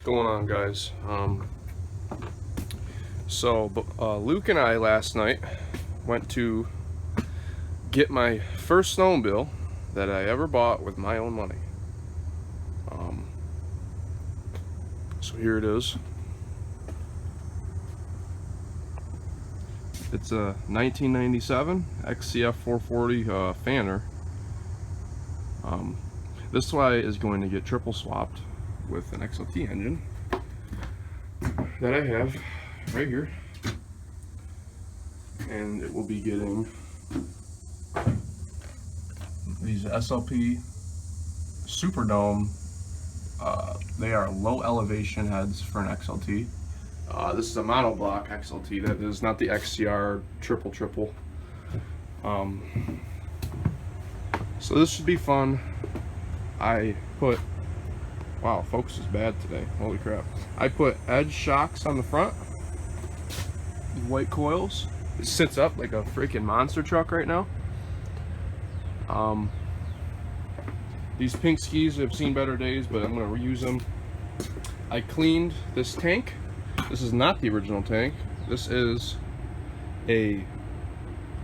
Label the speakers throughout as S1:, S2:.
S1: going on, guys? Luke and I last night went to get my first snowmobile that I ever bought with my own money. So here it is. It's a 1997 XCF 440 Fanner. This one is going to get triple swapped with an XLT engine that I have right here, and it will be getting these SLP Superdome. They are low elevation heads for an XLT. This is a monoblock XLT. That is not the XCR triple. So this should be fun. I put, wow, focus is bad today. Holy crap. I put edge shocks on the front, white coils. It sits up like a freaking monster truck right now. These pink skis have seen better days, but I'm going to reuse them. I cleaned this tank. This is not the original tank. This is a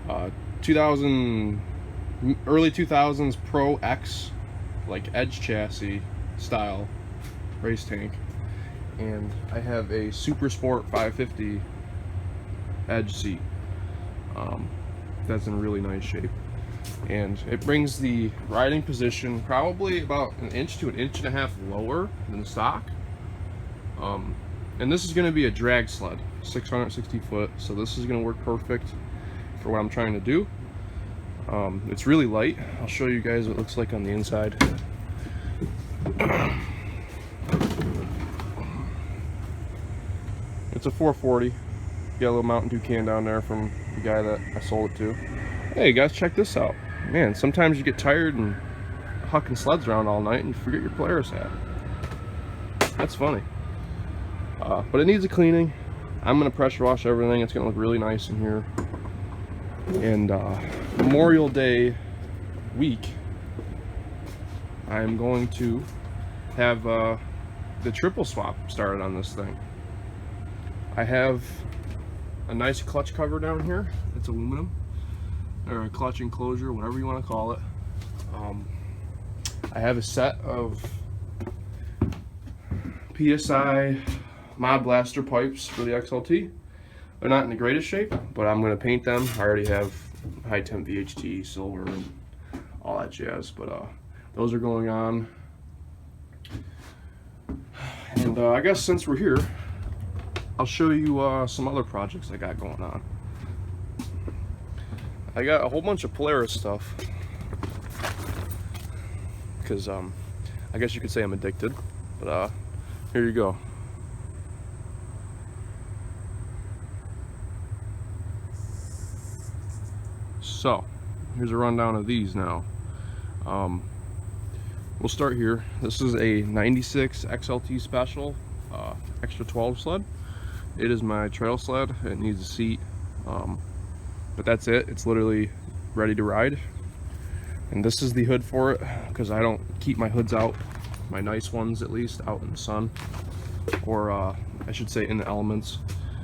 S1: early 2000s Pro X, like edge chassis style race tank, and I have a Super Sport 550 edge seat that's in really nice shape, and it brings the riding position probably about an inch to an inch and a half lower than stock. And this is going to be a drag sled, 660 foot, so this is going to work perfect for what I'm trying to do. It's really light. I'll show you guys what it looks like on the inside. It's a 440. Got a little Mountain Dew can down there from the guy that I sold it to. Hey guys, check this out. Man, sometimes you get tired and hucking sleds around all night and you forget your Polaris hat. That's funny. But it needs a cleaning. I'm going to pressure wash everything. It's going to look really nice in here. And Memorial Day week, I'm going to have the triple swap started on this thing. I have a nice clutch cover down here. It's aluminum, or a clutch enclosure, whatever you want to call it. I have a set of PSI Mod Blaster pipes for the XLT. They're not in the greatest shape, but I'm going to paint them. I already have high temp VHT, silver, and all that jazz, but those are going on. And I guess since we're here, I'll show you some other projects I got going on. I got a whole bunch of Polaris stuff because I guess you could say I'm addicted, but here you go. So here's a rundown of these now. We'll start here. This is a 96 XLT Special Extra 12 sled. It is my trail sled. It needs a seat, but that's it. It's literally ready to ride. And this is the hood for it, because I don't keep my hoods out, my nice ones at least, out in the sun, or I should say in the elements,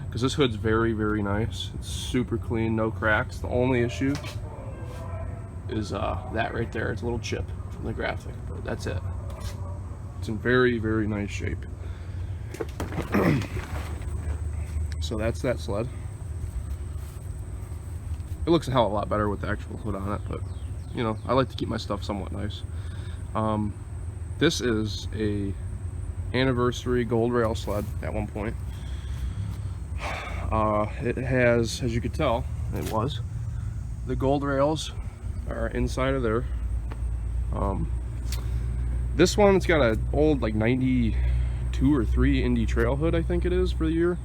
S1: because this hood's very, very nice. It's super clean, no cracks. The only issue is that right there. It's a little chip from the graphic, but that's it. It's in very, very nice shape. So that's that sled. It looks a hell of a lot better with the actual hood on it, but you know, I like to keep my stuff somewhat nice. This is a anniversary gold rail sled at one point. It has, as you could tell, the gold rails are inside of there. This one, it's got an old like 92 or 3 Indy trail hood, I think it is, for the year.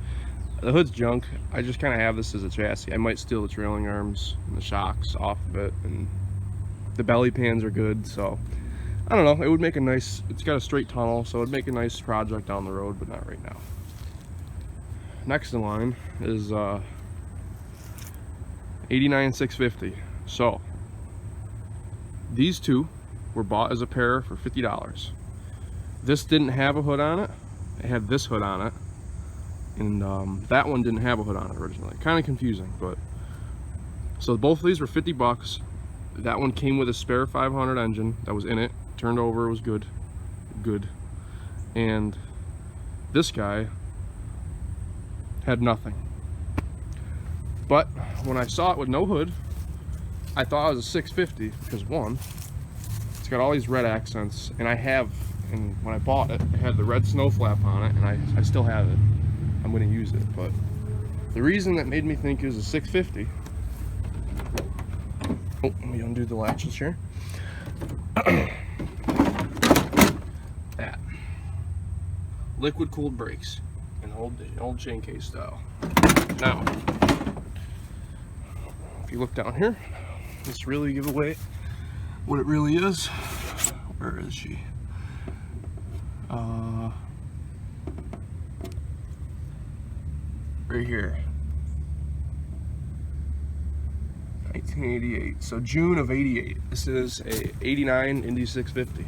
S1: The hood's junk. I just kind of have this as a chassis. I might steal the trailing arms and the shocks off of it, and the belly pans are good, so I don't know. It would make a nice, it's got a straight tunnel, so it would make a nice project down the road, but not right now. Next in line is 89 650. So these two were bought as a pair for $50. This didn't have a hood on it. it had this hood on it, and that one didn't have a hood on it originally. Kind of confusing, but so both of these were 50 bucks. That one came with a spare 500 engine that was in it, turned over, it was good, and this guy had nothing. But when I saw it with no hood, I thought it was a 650 because one, it's got all these red accents, and when I bought it, it had the red snow flap on it, and I still have it. I'm going to use it, but the reason that made me think it was a 650. Oh, let me undo the latches here. That liquid cooled brakes, an old chain case style. Now, if you look down here, this really give away what it really is. Where is she? Right here. 1988. So June of 88. This is a 89 Indy 650.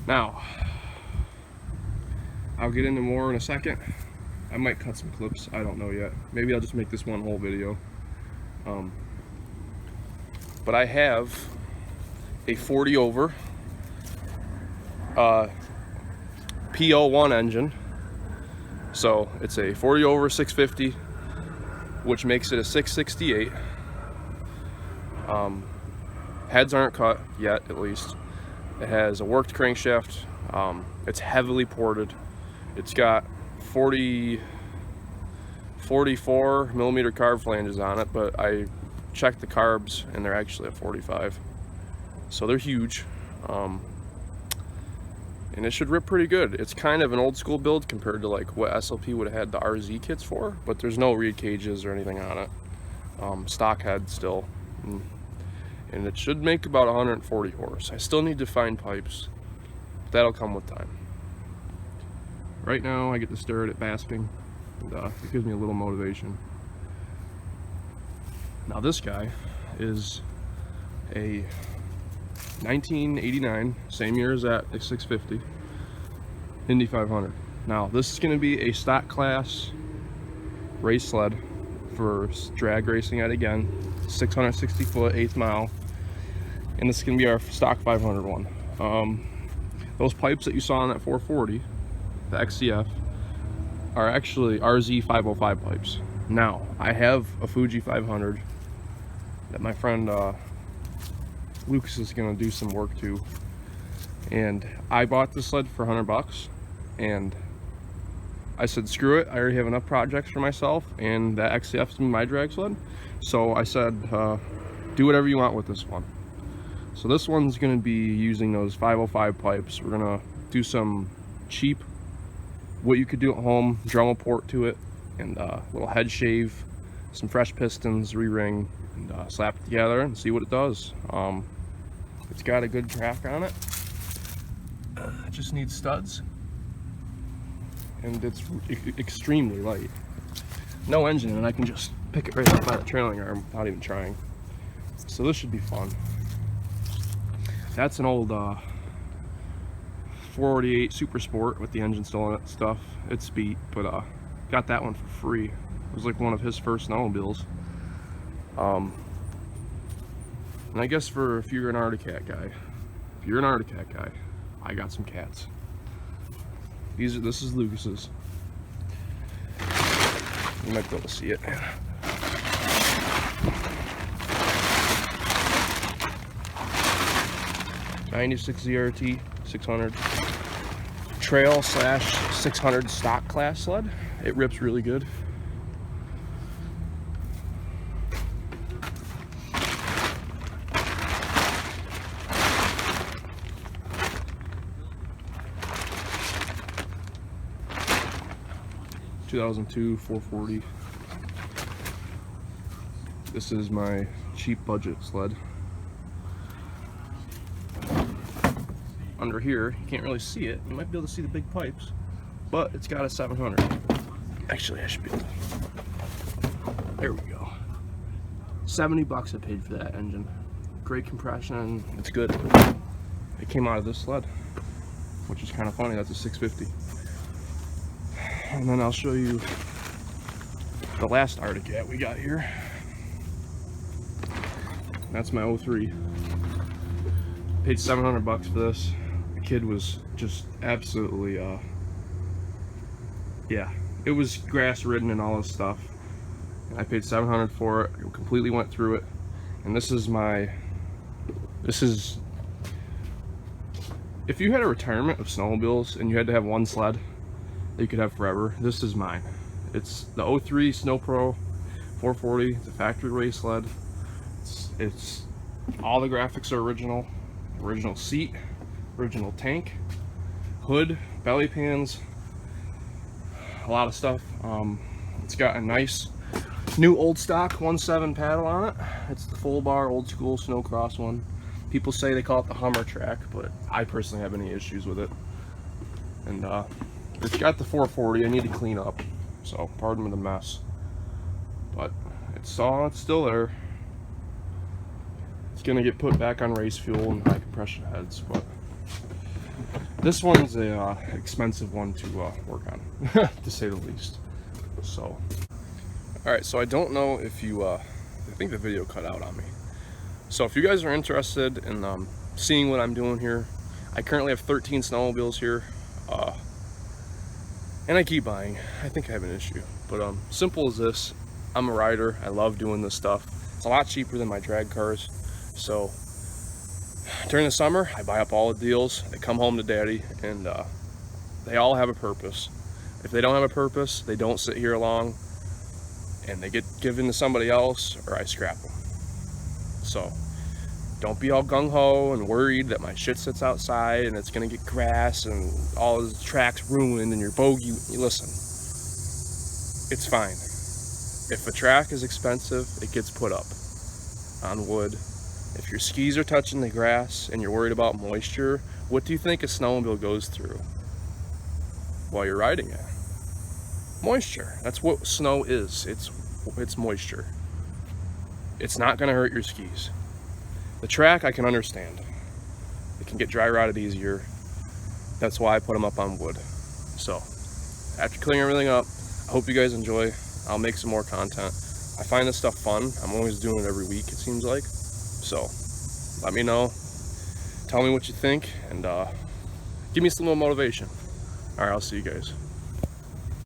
S1: Now, I'll get into more in a second. I might cut some clips. I don't know yet. Maybe I'll just make this one whole video. But I have a 40 over P01 engine. So it's a 40 over 650, which makes it a 668. Heads aren't cut yet, at least. It has a worked crankshaft. It's heavily ported. It's got 44 millimeter carb flanges on it, but I checked the carbs and they're actually a 45. So they're huge. And it should rip pretty good. It's kind of an old school build compared to like what SLP would have had the RZ kits for, but there's no reed cages or anything on it. Stock head still. And it should make about 140 horse. I still need to find pipes. That'll come with time. Right now I get to stare at it basking, and it gives me a little motivation. Now this guy is a 1989, same year as that, a 650 Indy 500. Now this is going to be a stock class race sled for drag racing at, again, 660 foot, 8th mile, and this is going to be our stock 500 one. Those pipes that you saw on that 440, the XCF, are actually RZ 505 pipes. Now I have a Fuji 500 that my friend Lucas is going to do some work to, and I bought this sled for 100 bucks, and I said screw it, I already have enough projects for myself, and that XCF's my drag sled, so I said do whatever you want with this one. So this one's going to be using those 505 pipes. We're going to do some cheap, what you could do at home, Dremel port to it, and a little head shave, some fresh pistons, re-ring, and slap it together and see what it does. It's got a good track on it. It just needs studs, and it's extremely light. No engine, and I can just pick it right up by the trailing arm without even trying. So this should be fun. That's an old 488 Super Sport with the engine still in it stuff. It's beat, but got that one for free. It was like one of his first snowmobiles. And I guess if you're an Arctic Cat guy, I got some cats. This is Lucas's. You might be able to see it. '96 ZRT 600 trail / 600 stock class sled. It rips really good. '2002 440. This is my cheap budget sled. Under here, you can't really see it. You might be able to see the big pipes, but it's got a 700. Actually, I should be able to. There we go. 70 bucks I paid for that engine. Great compression, it's good. It came out of this sled, which is kind of funny. That's a 650. And then I'll show you the last Arctic Cat we got here. That's my 03. Paid 700 bucks for this. The kid was just absolutely, yeah, it was grass ridden and all this stuff. And I paid 700 for it. I completely went through it. And this is, if you had a retirement of snowmobiles and you had to have one sled that you could have forever, this is mine. It's the 03 Snow Pro 440. It's a factory race sled. It's all the graphics are original seat, original tank, hood, belly pans, a lot of stuff. It's got a nice new old stock 1.7 paddle on it. It's the full bar old school snowcross one. People say they call it the Hummer track, but I personally have any issues with it. And it's got the 440. I need to clean up, so pardon me the mess, but it's still there. It's gonna get put back on race fuel and high compression heads, but this one's a expensive one to work on, to say the least. So, all right. So I don't know if you, I think the video cut out on me. So if you guys are interested in seeing what I'm doing here, I currently have 13 snowmobiles here, and I keep buying. I think I have an issue, but simple as this. I'm a rider. I love doing this stuff. It's a lot cheaper than my drag cars. So during the summer, I buy up all the deals. They come home to daddy, and they all have a purpose. If they don't have a purpose, they don't sit here long, and they get given to somebody else, or I scrap them. So don't be all gung-ho and worried that my shit sits outside and it's gonna get grass and all the tracks ruined and your bogey. Listen, it's fine. If a track is expensive, it gets put up on wood. If your skis are touching the grass and you're worried about moisture, what do you think a snowmobile goes through while you're riding it? Moisture. That's what snow is. It's moisture. It's not going to hurt your skis. The track, I can understand. It can get dry rotted easier. That's why I put them up on wood. So after clearing everything up, I hope you guys enjoy. I'll make some more content. I find this stuff fun. I'm always doing it every week, it seems like. So let me know, tell me what you think, and give me some little motivation. All right, I'll see you guys.